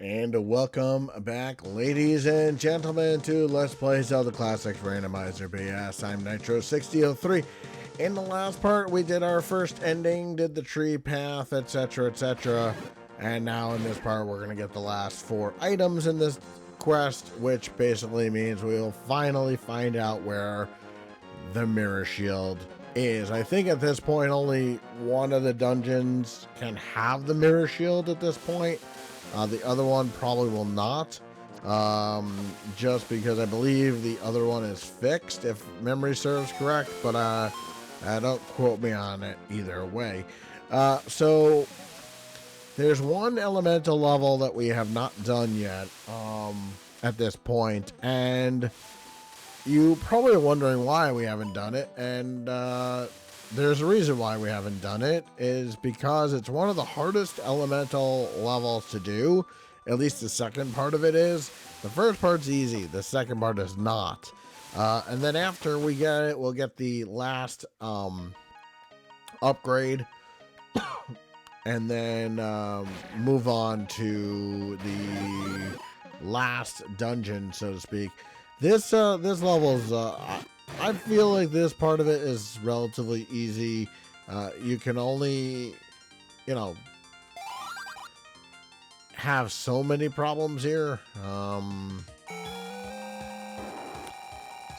And welcome back, ladies and gentlemen, to Let's Play Zelda Classics Randomizer BS. I'm Nitro6003. In the last part, we did our first ending, did the tree path, etc., etc. And now in this part, we're going to get the last 4 items in this quest, which basically means we'll finally find out where the mirror shield is. I think at this point, only one of the dungeons can have the mirror shield at this point. The other one probably will not, just because I believe the other one is fixed, if memory serves correct, but don't quote me on it either way. So there's one elemental level that we have not done yet at this point, and you probably are wondering why we haven't done it, and there's a reason why we haven't done it, is because it's one of the hardest elemental levels to do. At least the second part of it is. The first part's easy, the second part is not. And then after we get it, we'll get the last upgrade, and then move on to the last dungeon, so to speak. This level's I feel like this part of it is relatively easy. You can only, have so many problems here.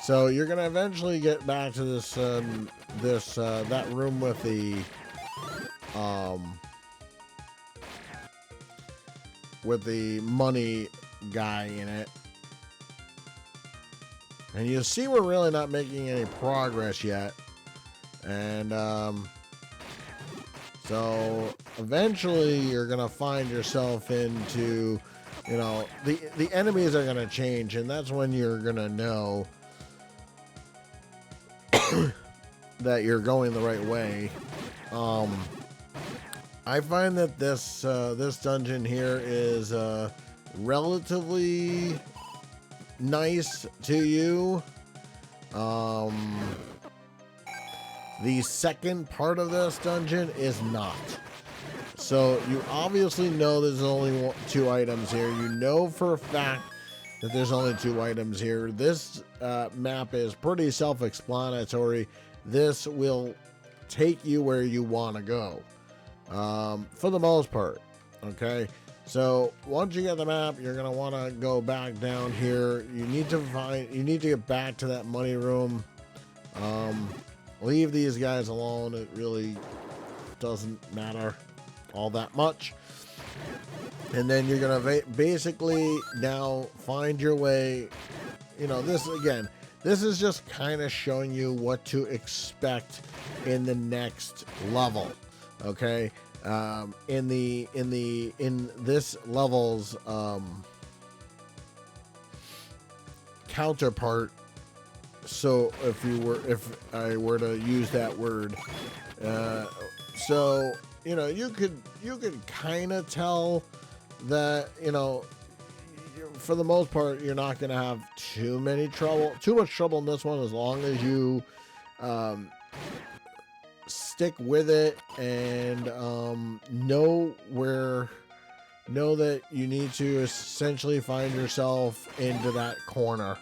So you're gonna eventually get back to this that room with the money guy in it. And you see we're really not making any progress yet. And so eventually you're going to find yourself into, the enemies are going to change. And that's when you're going to know that you're going the right way. I find that this dungeon here is relatively nice to you. The second part of this dungeon is not. So you obviously know there's only 2 items here. You know for a fact that there's only 2 items here. This map is pretty self-explanatory. This will take you where you want to go, for the most part. Okay. So once you get the map, you're going to want to go back down here. You need to get back to that money room. Leave these guys alone. It really doesn't matter all that much. And then you're going to basically now find your way. This is just kind of showing you what to expect in the next level. Okay. In this level's counterpart, so if I were to use that word, so you could kind of tell that for the most part you're not going to have too much trouble in this one, as long as you stick with it and know that you need to essentially find yourself into that corner,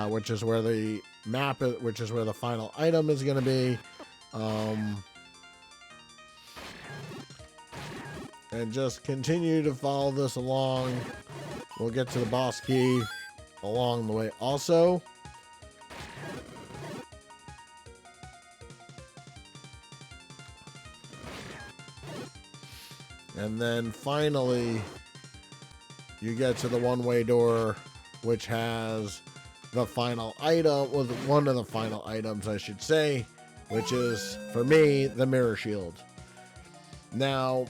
which is where the map is, which is where the final item is going to be, and just continue to follow this along. We'll get to the boss key along the way also. And then finally, you get to the one-way door, which has the final item, well, one of the final items, I should say, which is, for me, the mirror shield. Now,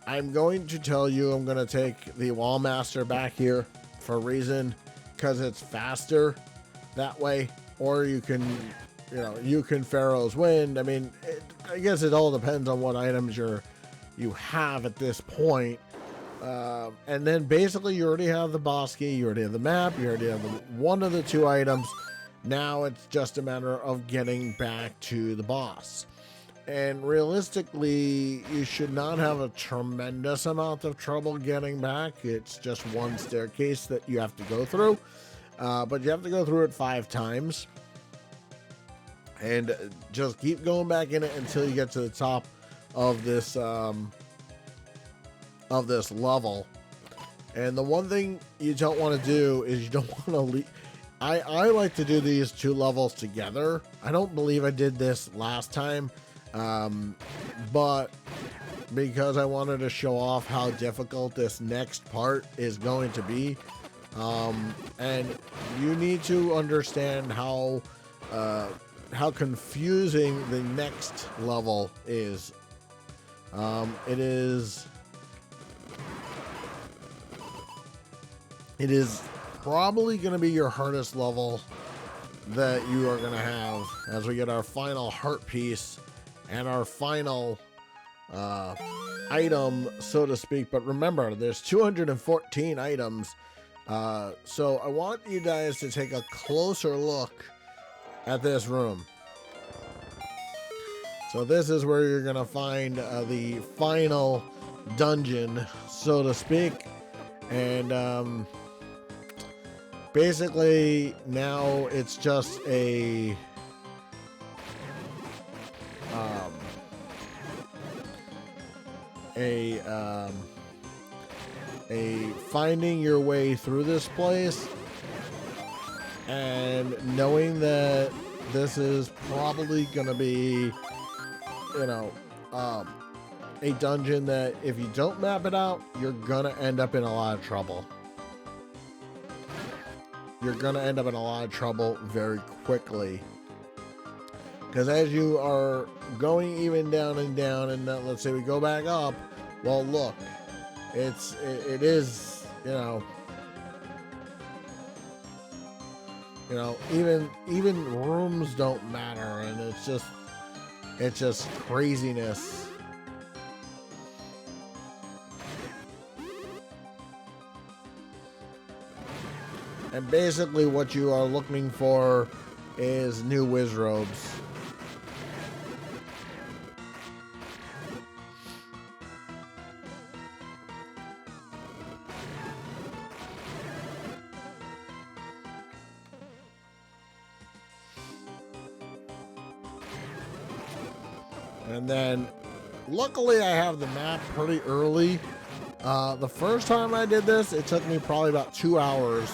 I'm going to tell you I'm going to take the Wall Master back here for a reason, because it's faster that way, or you can Pharaoh's Wind. I mean, I guess it all depends on what items you have at this point. And then basically you already have the boss key, you already have the map, you already have one of the 2 items. Now it's just a matter of getting back to the boss. And realistically, you should not have a tremendous amount of trouble getting back. It's just one staircase that you have to go through. But you have to go through it 5 times. And just keep going back in it until you get to the top of this level. And the one thing you don't want to do is you don't want to leave. I like to do these 2 levels together. I don't believe I did this last time, but because I wanted to show off how difficult this next part is going to be, and you need to understand how confusing the next level is. It is probably going to be your hardest level that you are going to have as we get our final heart piece and our final item, so to speak. But remember, there's 214 items. So I want you guys to take a closer look at this room. So this is where you're going to find the final dungeon, so to speak. And basically, now it's just a finding your way through this place and knowing that this is probably gonna be, you know, a dungeon that if you don't map it out, you're gonna end up in a lot of trouble. You're gonna end up in a lot of trouble very quickly, because as you are going even down and down, and let's say we go back up, well, look, it is, you know, even rooms don't matter, and it's just craziness. And basically what you are looking for is new whiz robes. And then luckily I have the map pretty early. The first time I did this, it took me probably about 2 hours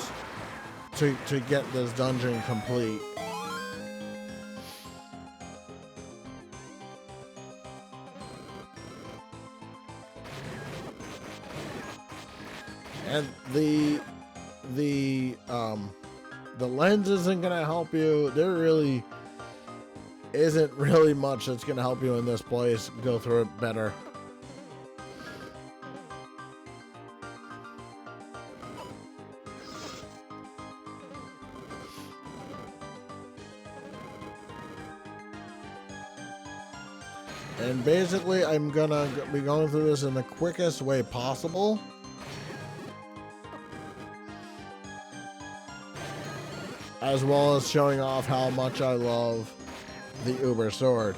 to get this dungeon complete. And the lens isn't gonna help you. There really isn't really much that's gonna help you in this place go through it better. And basically, I'm gonna be going through this in the quickest way possible. As well as showing off how much I love the Uber Sword.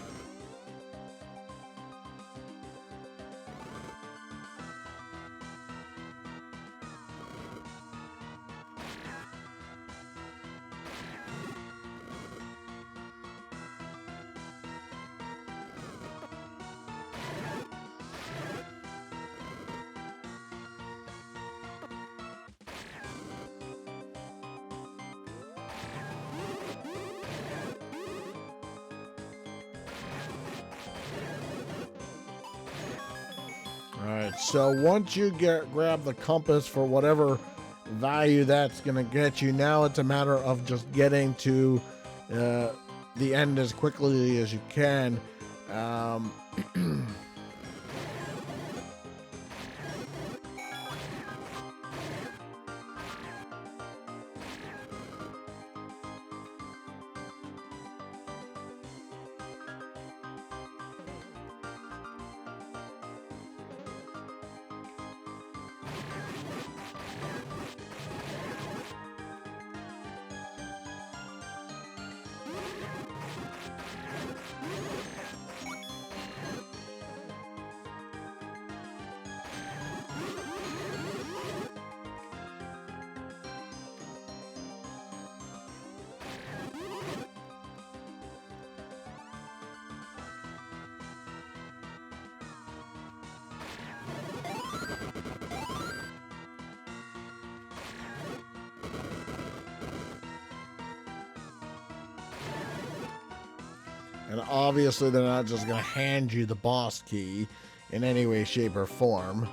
Alright, so once you grab the compass for whatever value that's going to get you, now it's a matter of just getting to the end as quickly as you can. And obviously they're not just going to hand you the boss key in any way, shape, or form.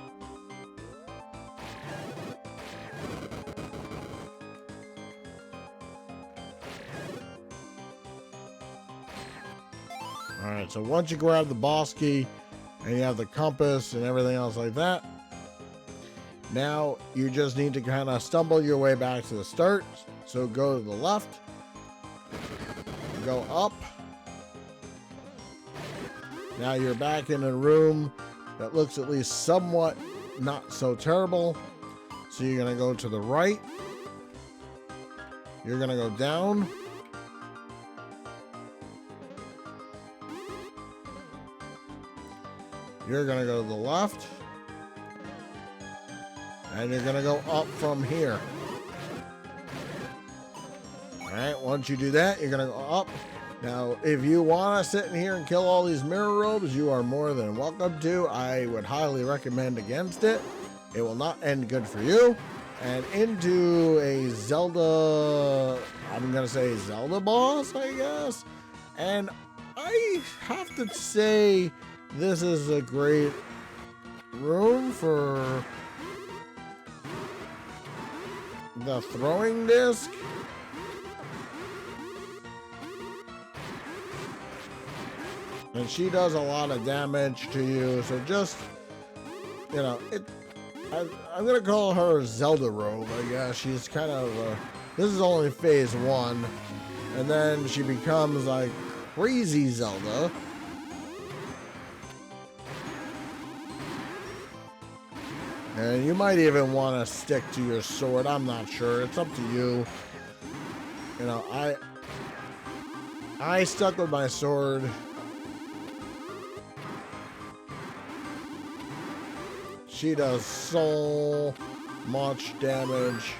Alright, so once you grab the boss key and you have the compass and everything else like that, now you just need to kind of stumble your way back to the start. So go to the left, go up. Now you're back in a room that looks at least somewhat not so terrible. So you're going to go to the right. You're going to go down. You're going to go to the left. And you're going to go up from here. Alright, once you do that, you're going to go up. Now, if you want to sit in here and kill all these mirror robes, you are more than welcome to. I would highly recommend against it. It will not end good for you. And into a Zelda, I'm going to say Zelda boss, I guess. And I have to say, this is a great room for the throwing disc. And she does a lot of damage to you, so just, you know, I'm gonna call her Zelda robe, I guess. She's kind of, this is only phase 1, and then she becomes like crazy Zelda. And you might even want to stick to your sword, I'm not sure, it's up to you. You know, I stuck with my sword. She does so much damage.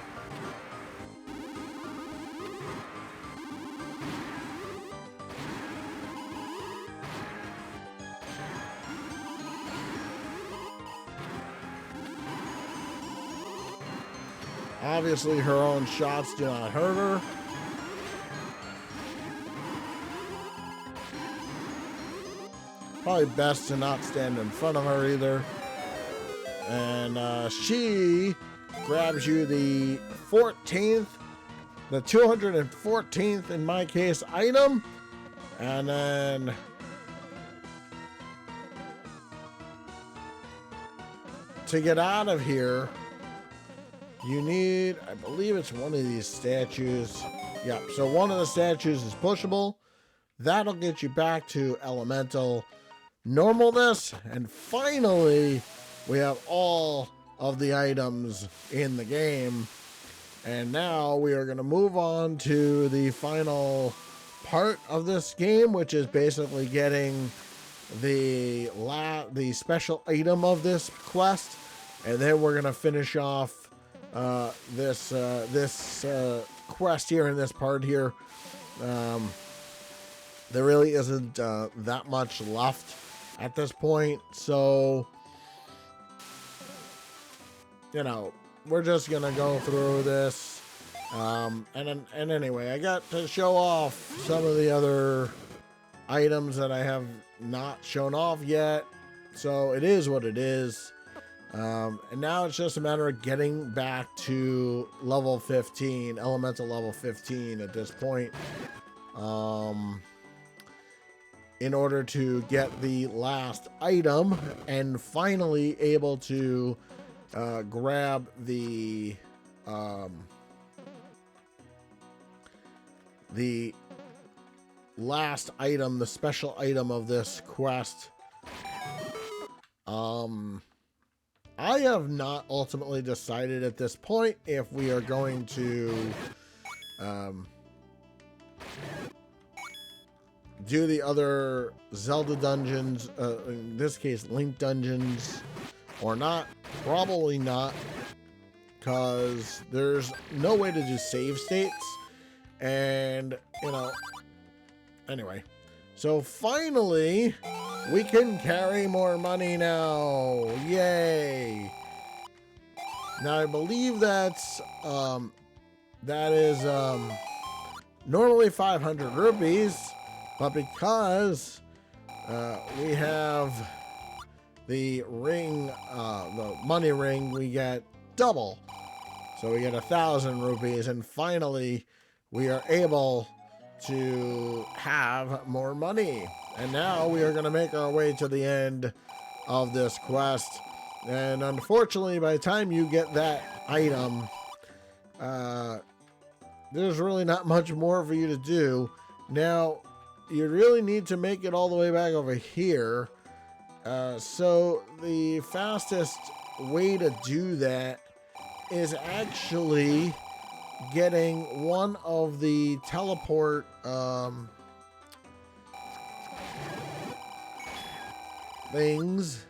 Obviously, her own shots do not hurt her. Probably best to not stand in front of her either. And she grabs you the 14th, the 214th in my case item, and then to get out of here you need, I believe it's one of these statues. Yep, so one of the statues is pushable. That'll get you back to elemental normalness, and finally we have all of the items in the game. And now we are going to move on to the final part of this game, which is basically getting the special item of this quest. And then we're going to finish off this quest here in this part here. There really isn't that much left at this point. So, you know, we're just gonna go through this, and anyway, I got to show off some of the other items that I have not shown off yet, so it is what it is. And now it's just a matter of getting back to level 15, elemental level 15 at this point, in order to get the last item and finally able to grab the last item, the special item of this quest. I have not ultimately decided at this point if we are going to do the other Zelda dungeons, in this case Link dungeons, or not. Probably not, because there's no way to do save states, and you know, anyway, so finally we can carry more money now. Yay. Now I believe that's that is normally 500 rupees, But because we have the ring, the money ring, we get double. So we get 1,000 rupees, and finally we are able to have more money. And now we are going to make our way to the end of this quest. And unfortunately, by the time you get that item, there's really not much more for you to do. Now, you really need to make it all the way back over here. So the fastest way to do that is actually getting one of the teleport things.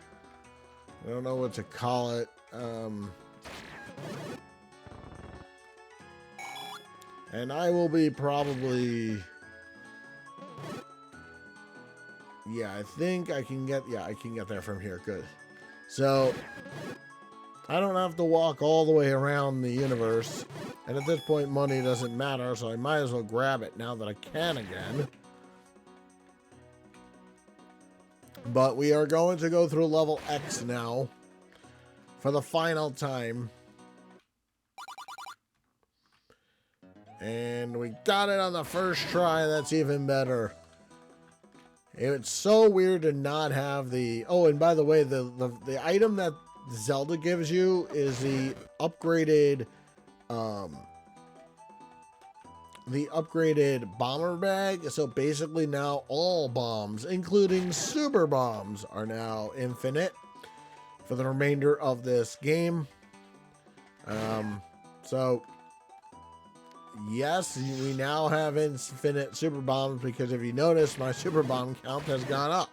I don't know what to call it. And I will be probably... Yeah, I think I can get... Yeah, I can get there from here. Good. So, I don't have to walk all the way around the universe. And at this point, money doesn't matter, so I might as well grab it now that I can again. But we are going to go through level X now for the final time. And we got it on the first try. That's even better. It's so weird to not have the... Oh, and by the way, the item that Zelda gives you is the upgraded... the upgraded bomber bag. So basically now all bombs, including super bombs, are now infinite for the remainder of this game. So yes, we now have infinite super bombs because if you notice, my super bomb count has gone up.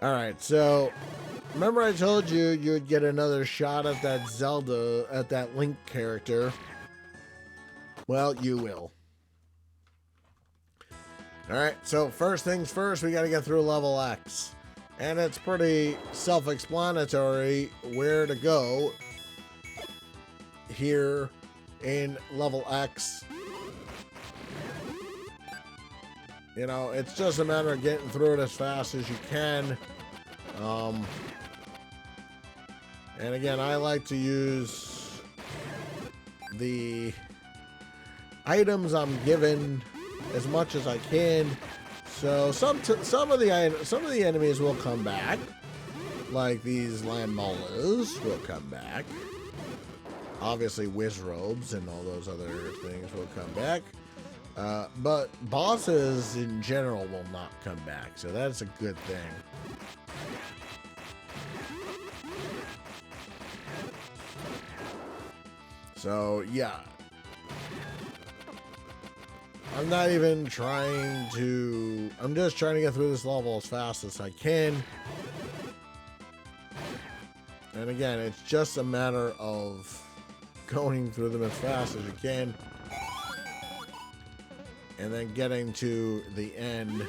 All right, so remember I told you you would get another shot at that Zelda, at that Link character. Well, you will. All right, so first things first, we got to get through level X. And it's pretty self-explanatory where to go here in level X. You know, it's just a matter of getting through it as fast as you can. And again, I like to use the items I'm given as much as I can. So some of the enemies will come back, like these land molars will come back. Obviously, Wizrobes and all those other things will come back. But bosses in general will not come back, so that's a good thing. So, yeah. I'm not even trying to... I'm just trying to get through this level as fast as I can. And again, it's just a matter of going through them as fast as you can. And then getting to the end.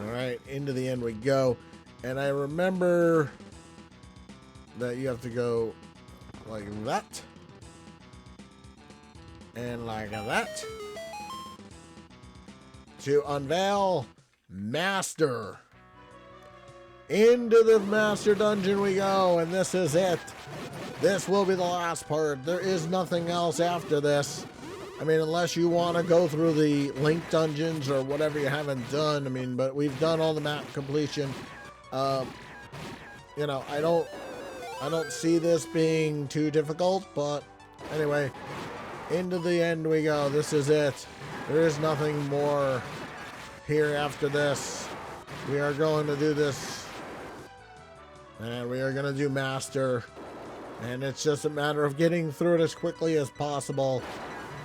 Alright, into the end we go. And I remember that you have to go like that. And like that. To unveil Master. Into the Master Dungeon we go, and this is it. This will be the last part. There is nothing else after this. I mean, unless you want to go through the Link dungeons or whatever you haven't done. I mean, but we've done all the map completion. You know, I don't see this being too difficult, but anyway, into the end we go. This is it. There is nothing more here after this. We are going to do this, and we are going to do Master. And it's just a matter of getting through it as quickly as possible.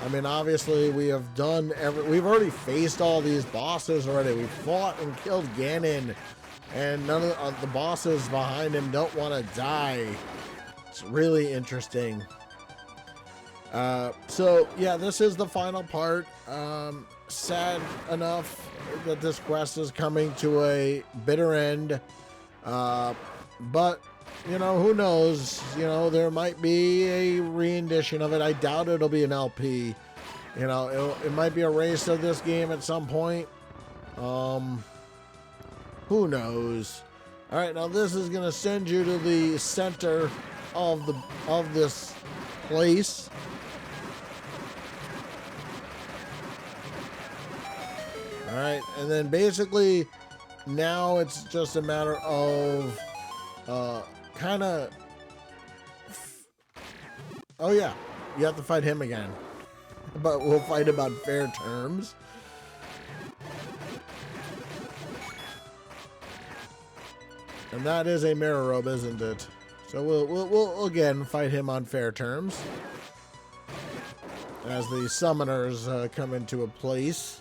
I mean, obviously, we have done we've already faced all these bosses already. We fought and killed Ganon, and none of the bosses behind him don't want to die. It's really interesting. So, yeah, this is the final part. Sad enough that this quest is coming to a bitter end. But you know, who knows? You know, there might be a rendition of it. I doubt it'll be an LP. You know, it might be a race of this game at some point. Who knows? All right, now this is gonna send you to the center of this place. All right, and then basically now it's just a matter of kind of. Oh yeah, you have to fight him again, but we'll fight him on fair terms. And that is a mirror robe, isn't it? So we'll again fight him on fair terms as the summoners come into a place.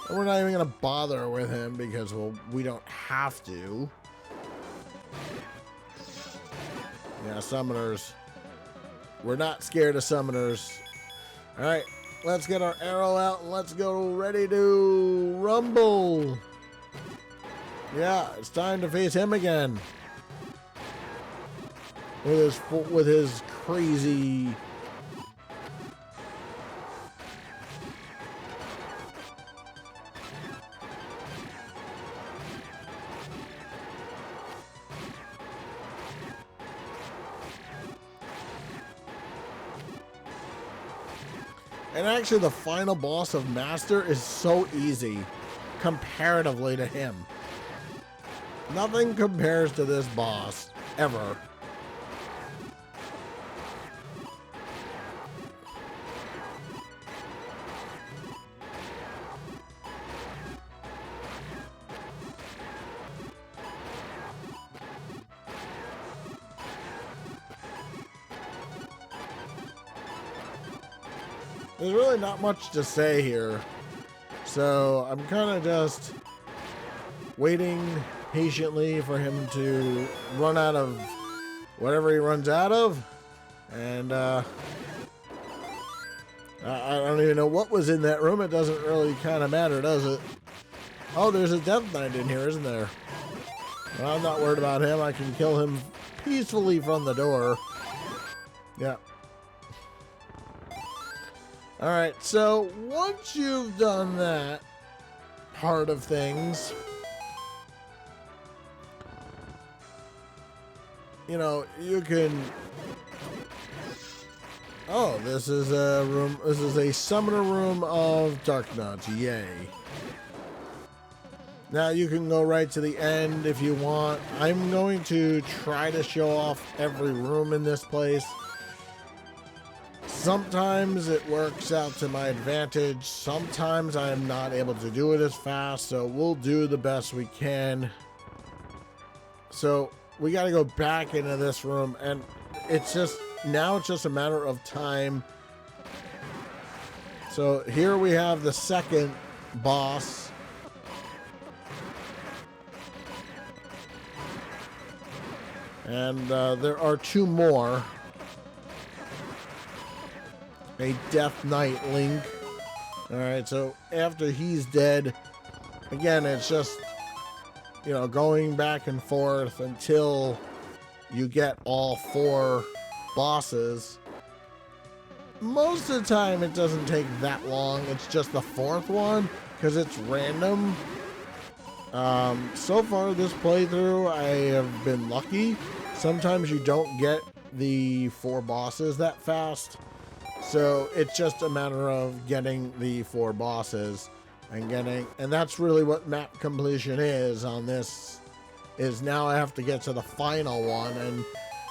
And we're not even gonna bother with him because, well, we don't have to. Yeah, summoners. We're not scared of summoners. All right, let's get our arrow out and let's go ready to rumble. Yeah, it's time to face him again. With his crazy. And actually the final boss of Master is so easy comparatively to him. Nothing compares to this boss, ever. There's really not much to say here, so I'm kind of just waiting patiently for him to run out of whatever he runs out of, and I don't even know what was in that room. It doesn't really kind of matter, does it? Oh, there's a Death Knight in here, isn't there? Well, I'm not worried about him. I can kill him peacefully from the door. Yeah. Alright, so once you've done that part of things, you know, you can... Oh, this is a room, this is a summoner room of Dark Nuts, yay. Now you can go right to the end if you want. I'm going to try to show off every room in this place. Sometimes it works out to my advantage. Sometimes I'm not able to do it as fast, so we'll do the best we can. So we got to go back into this room, and it's just, now it's just a matter of time. So here we have the second boss. And there are two more. A Death Knight Link. Alright, so after he's dead, again, it's just, you know, going back and forth until you get all four bosses. Most of the time, it doesn't take that long. It's just the fourth one, because it's random. So far this playthrough, I have been lucky. Sometimes you don't get the four bosses that fast. So it's just a matter of getting the four bosses and that's really what map completion is on this, is now I have to get to the final one, and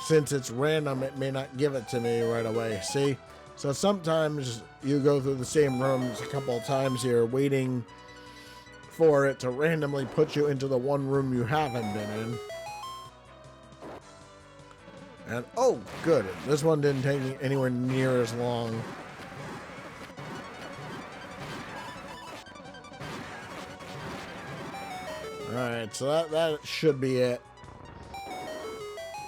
since it's random, it may not give it to me right away. See? So sometimes you go through the same rooms a couple of times here, waiting for it to randomly put you into the one room you haven't been in. And oh, good. This one didn't take me anywhere near as long. Alright, so that should be it.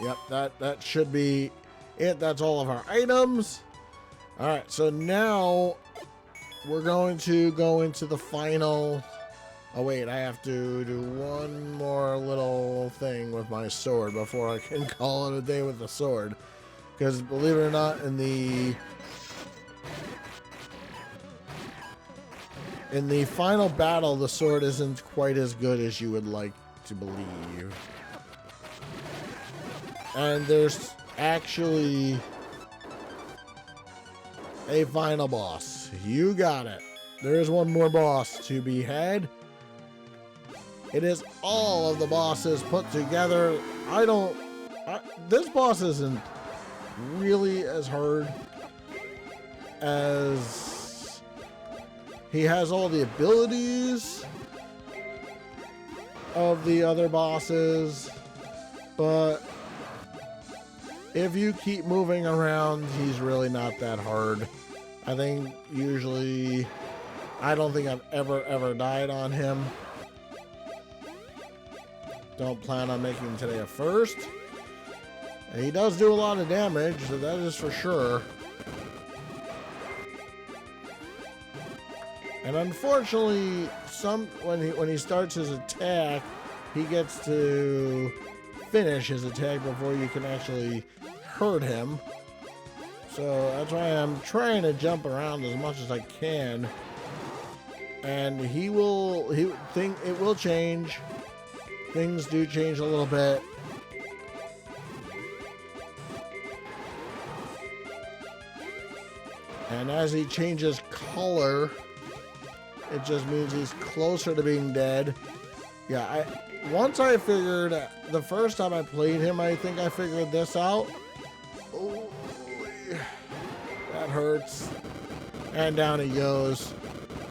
Yep, that should be it. That's all of our items. Alright, so now we're going to go into the final Oh wait, I have to do one more little thing with my sword before I can call it a day with the sword. Because believe it or not, in the final battle, the sword isn't quite as good as you would like to believe. And there's actually a final boss. You got it. There is one more boss to be had. It is all of the bosses put together. This boss isn't really as hard as he has all the abilities of the other bosses, but if you keep moving around, he's really not that hard. I think usually, I don't think I've ever died on him. Don't plan on making today a first. And he does do a lot of damage, so that is for sure. And unfortunately, when he starts his attack, he gets to finish his attack before you can actually hurt him. So that's why I'm trying to jump around as much as I can. And it will change. Things do change a little bit. And as he changes color, it just means he's closer to being dead. Yeah, once I figured, the first time I played him, I think I figured this out. Oh, that hurts. And down he goes.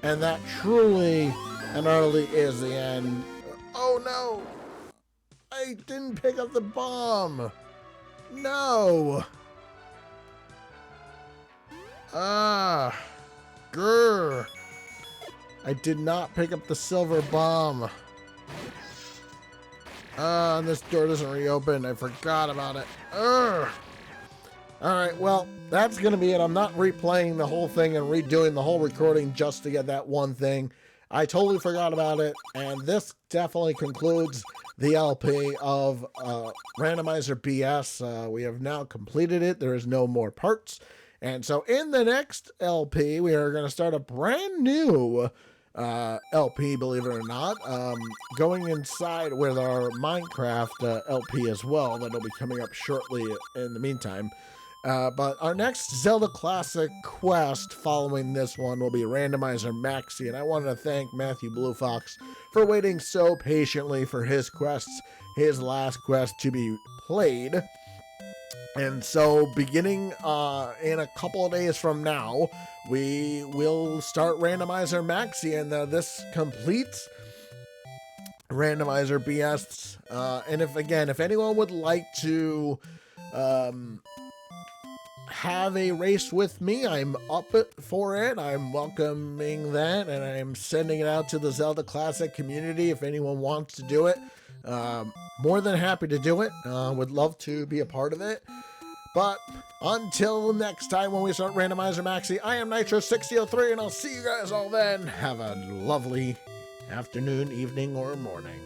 And that truly and utterly is the end. Oh no! I didn't pick up the bomb! No! Grr! I did not pick up the silver bomb. And this door doesn't reopen. I forgot about it. Alright, well, that's gonna be it. I'm not replaying the whole thing and redoing the whole recording just to get that one thing. I totally forgot about it, and this definitely concludes the LP of Randomizer BS. We have now completed it. There is no more parts. And so in the next LP, we are going to start a brand new LP, believe it or not, going inside with our Minecraft LP as well. That'll be coming up shortly in the meantime. But our next Zelda Classic quest following this one will be Randomizer Maxi, and I wanted to thank Matthew Blue Fox for waiting so patiently for his last quest to be played. And so beginning in a couple of days from now, we will start Randomizer Maxi, and this completes Randomizer BS. And if anyone would like to have a race with me, I'm up for it. I'm welcoming that, and I'm sending it out to the Zelda Classic community if anyone wants to do it. More than happy to do it. Would love to be a part of it. But until next time when we start Randomizer Maxi, I am Nitro6003, and I'll see you guys all then. Have a lovely afternoon, evening, or morning.